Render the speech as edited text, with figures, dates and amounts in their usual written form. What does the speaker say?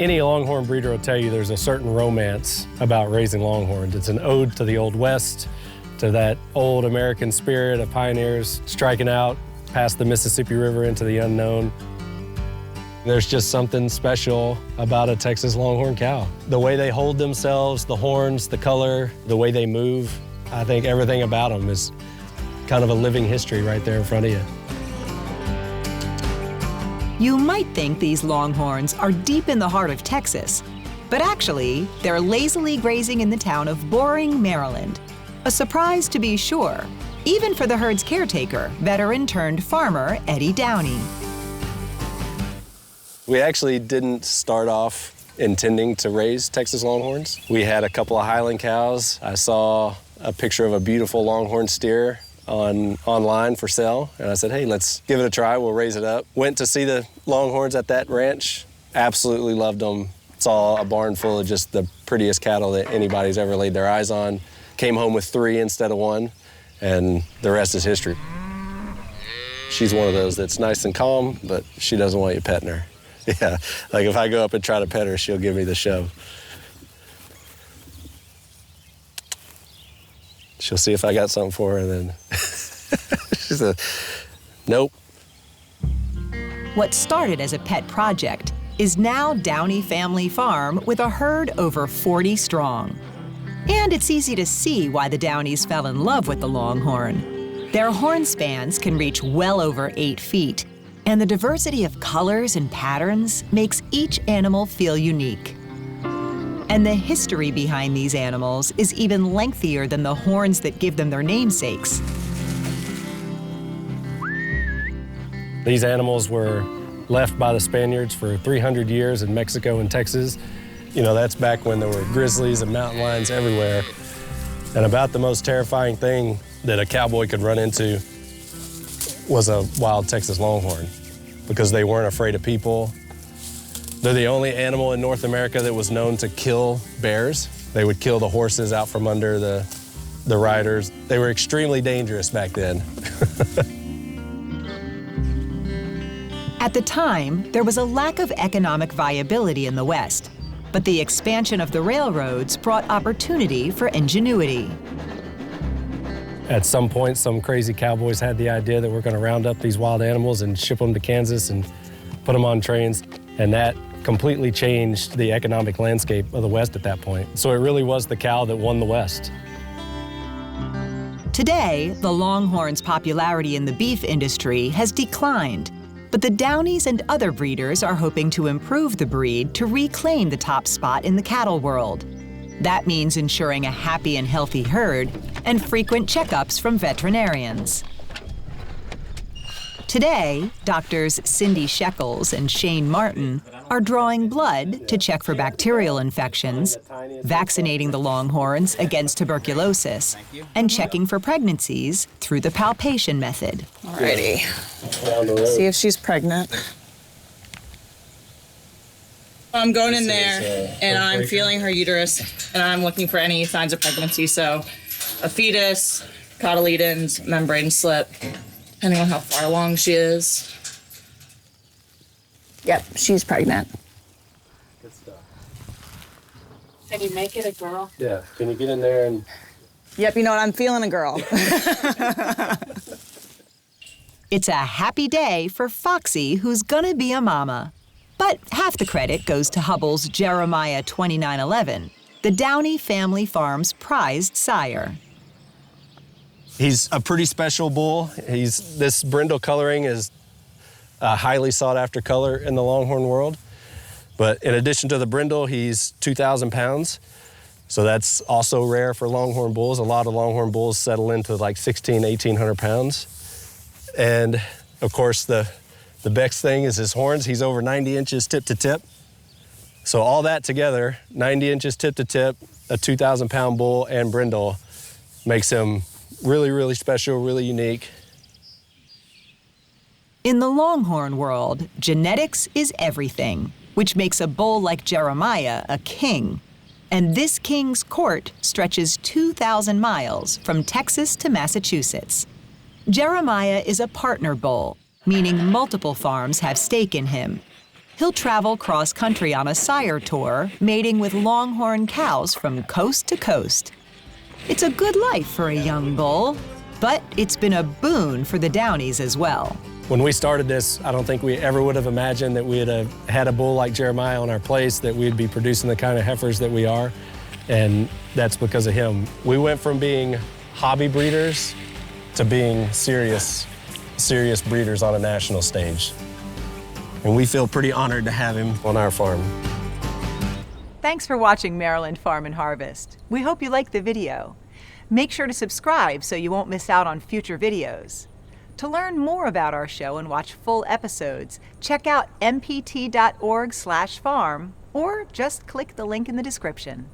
Any Longhorn breeder will tell you there's a certain romance about raising Longhorns. It's an ode to the Old West, to that old American spirit of pioneers striking out past the Mississippi River into the unknown. There's just something special about a Texas Longhorn cow. The way they hold themselves, the horns, the color, the way they move, I think everything about them is kind of a living history right there in front of you. You might think these Longhorns are deep in the heart of Texas, but actually, they're lazily grazing in the town of Boring, Maryland. A surprise to be sure, even for the herd's caretaker, veteran-turned-farmer Eddie Downey. We actually didn't start off intending to raise Texas Longhorns. We had a couple of Highland cows. I saw a picture of a beautiful Longhorn steer online for sale, and I said, hey, let's give it a try, we'll raise it up. Went to see the Longhorns at that ranch, absolutely loved them. Saw a barn full of just the prettiest cattle that anybody's ever laid their eyes on. Came home with 3 instead of 1, and the rest is history. She's one of those that's nice and calm, but she doesn't want you petting her. Yeah, like if I go up and try to pet her, she'll give me the shove. She'll see if I got something for her, and then she said, nope. What started as a pet project is now Downey Family Farm with a herd over 40 strong. And it's easy to see why the Downeys fell in love with the Longhorn. Their horn spans can reach well over 8 feet, and the diversity of colors and patterns makes each animal feel unique. And the history behind these animals is even lengthier than the horns that give them their namesakes. These animals were left by the Spaniards for 300 years in Mexico and Texas. You know, that's back when there were grizzlies and mountain lions everywhere. And about the most terrifying thing that a cowboy could run into was a wild Texas Longhorn, because they weren't afraid of people. They're the only animal in North America that was known to kill bears. They would kill the horses out from under the riders. They were extremely dangerous back then. At the time, there was a lack of economic viability in the West, but the expansion of the railroads brought opportunity for ingenuity. At some point, some crazy cowboys had the idea that we're going to round up these wild animals and ship them to Kansas and put them on trains, and that completely changed the economic landscape of the West at that point. So it really was the cow that won the West. Today, the Longhorn's popularity in the beef industry has declined, but the Downeys and other breeders are hoping to improve the breed to reclaim the top spot in the cattle world. That means ensuring a happy and healthy herd and frequent checkups from veterinarians. Today, doctors Cindy Shekels and Shane Martin are drawing blood to check for bacterial infections, vaccinating the Longhorns against tuberculosis, and checking for pregnancies through the palpation method. Alrighty. See if she's pregnant. I'm going in there, and I'm feeling her uterus, and I'm looking for any signs of pregnancy. So a fetus, cotyledons, membrane slip, depending on how far along she is. Yep, she's pregnant. Good stuff. Can you make it a girl? Yeah, can you get in there and... Yep, you know what, I'm feeling a girl. It's a happy day for Foxy, who's gonna be a mama. But half the credit goes to Hubbell's Jeremiah 2911, the Downey family farm's prized sire. He's a pretty special bull. This brindle coloring is a highly sought after color in the Longhorn world. But in addition to the brindle, he's 2,000 pounds. So that's also rare for Longhorn bulls. A lot of Longhorn bulls settle into like 1,800 pounds. And of course, the best thing is his horns. He's over 90 inches tip to tip. So all that together, 90 inches tip to tip, a 2,000 pound bull and brindle, makes him really, really special, really unique. In the Longhorn world, genetics is everything, which makes a bull like Jeremiah a king. And this king's court stretches 2,000 miles from Texas to Massachusetts. Jeremiah is a partner bull, meaning multiple farms have stake in him. He'll travel cross-country on a sire tour, mating with Longhorn cows from coast to coast. It's a good life for a young bull, but it's been a boon for the Downeys as well. When we started this, I don't think we ever would have imagined that we'd have had a bull like Jeremiah on our place, that we'd be producing the kind of heifers that we are, and that's because of him. We went from being hobby breeders to being serious breeders on a national stage. And we feel pretty honored to have him on our farm. Thanks for watching Maryland Farm and Harvest. We hope you liked the video. Make sure to subscribe so you won't miss out on future videos. To learn more about our show and watch full episodes, check out mpt.org/farm or just click the link in the description.